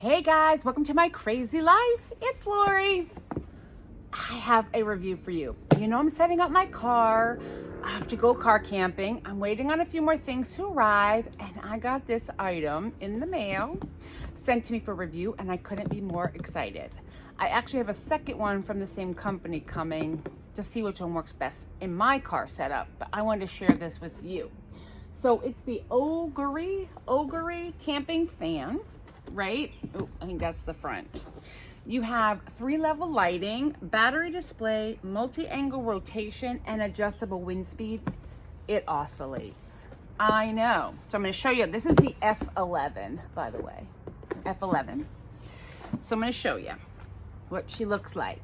Hey guys, welcome to my crazy life. It's Lori. I have a review for you. You know, I'm setting up my car. I have to go car camping. I'm waiting on a few more things to arrive, and I got this item in the mail sent to me for review, and I couldn't be more excited. I actually have a second one from the same company coming to see which one works best in my car setup, but I wanted to share this with you. So it's the OGERY camping fan, right? Oh, I think that's the front. You have 3-level lighting, battery display, multi-angle rotation, and adjustable wind speed. It oscillates. I know. So I'm going to show you. This is the F11, by the way. F11. So I'm going to show you what she looks like.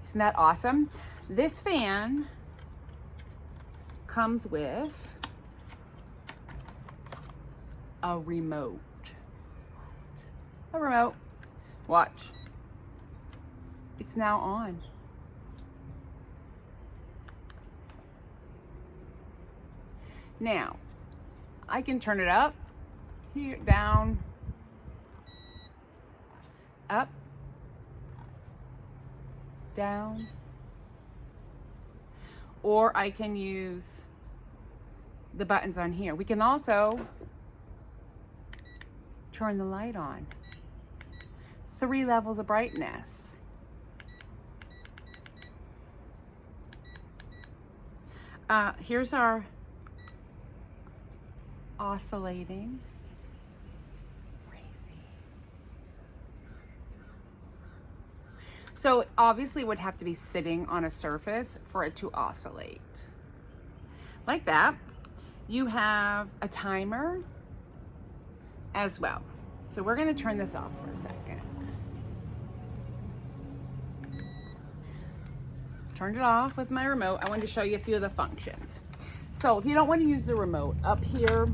Isn't that awesome? This fan comes with a remote. Watch. It's now on. Now, I can turn it up, here, down, up, down, or I can use the buttons on here. We can also turn the light on. 3 levels of brightness. Here's our oscillating. Crazy. So it obviously would have to be sitting on a surface for it to oscillate. Like that. You have a timer as well. So we're going to turn this off for a second. Turned it off with my remote. I wanted to show you a few of the functions. So if you don't want to use the remote, up here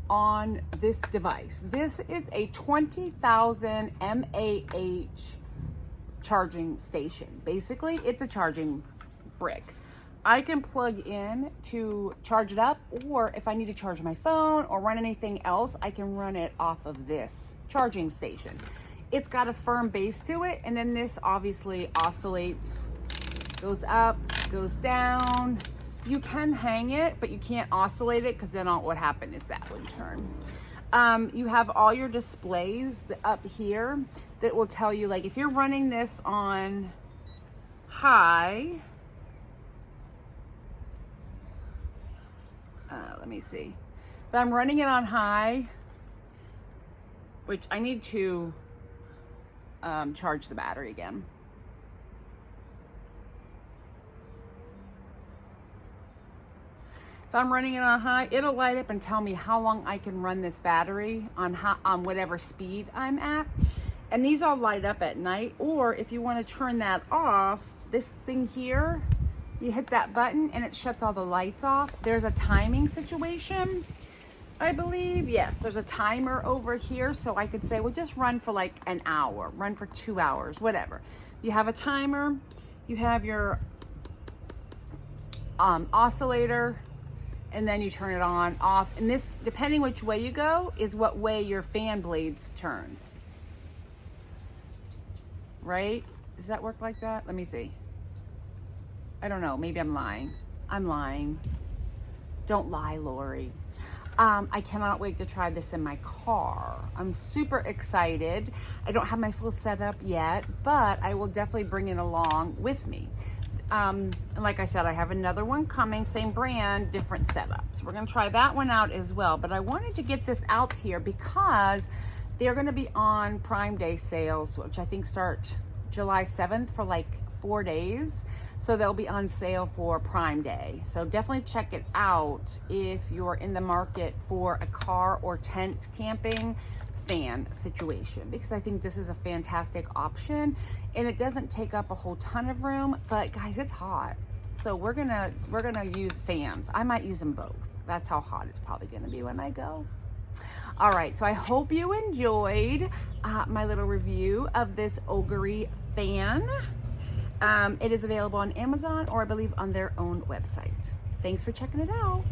on this device, this is a 20,000 mAh charging station. Basically, it's a charging brick. I can plug in to charge it up, or if I need to charge my phone or run anything else, I can run it off of this charging station. It's got a firm base to it, and then this obviously oscillates, goes up, goes down. You can hang it, but you can't oscillate it, because then what would happen is that would turn. You have all your displays up here that will tell you, like if you're running this on high, let me see. If I'm running it on high, which I need to charge the battery again. If I'm running it on high, it'll light up and tell me how long I can run this battery on whatever speed I'm at. And these all light up at night. Or if you want to turn that off, this thing here, you hit that button and it shuts all the lights off. There's a timing situation, I believe. Yes, there's a timer over here. So I could say, well, just run for like an hour, run for 2 hours, whatever. You have a timer, you have your oscillator, and then you turn it on, off. And this, depending which way you go, is what way your fan blades turn. Right? Does that work like that? Let me see. I don't know, maybe I'm lying. I'm lying. Don't lie, Lori. I cannot wait to try this in my car. I'm super excited. I don't have my full setup yet, but I will definitely bring it along with me. And like I said, I have another one coming, same brand, different setup. So we're gonna try that one out as well. But I wanted to get this out here because they're gonna be on Prime Day sales, which I think start July 7th for like 4 days. So they'll be on sale for Prime Day. So definitely check it out if you're in the market for a car or tent camping fan situation, because I think this is a fantastic option and it doesn't take up a whole ton of room. But guys, it's hot. So we're gonna use fans. I might use them both. That's how hot it's probably gonna be when I go. All right, so I hope you enjoyed my little review of this OGERY fan. It is available on Amazon, or I believe on their own website. Thanks for checking it out.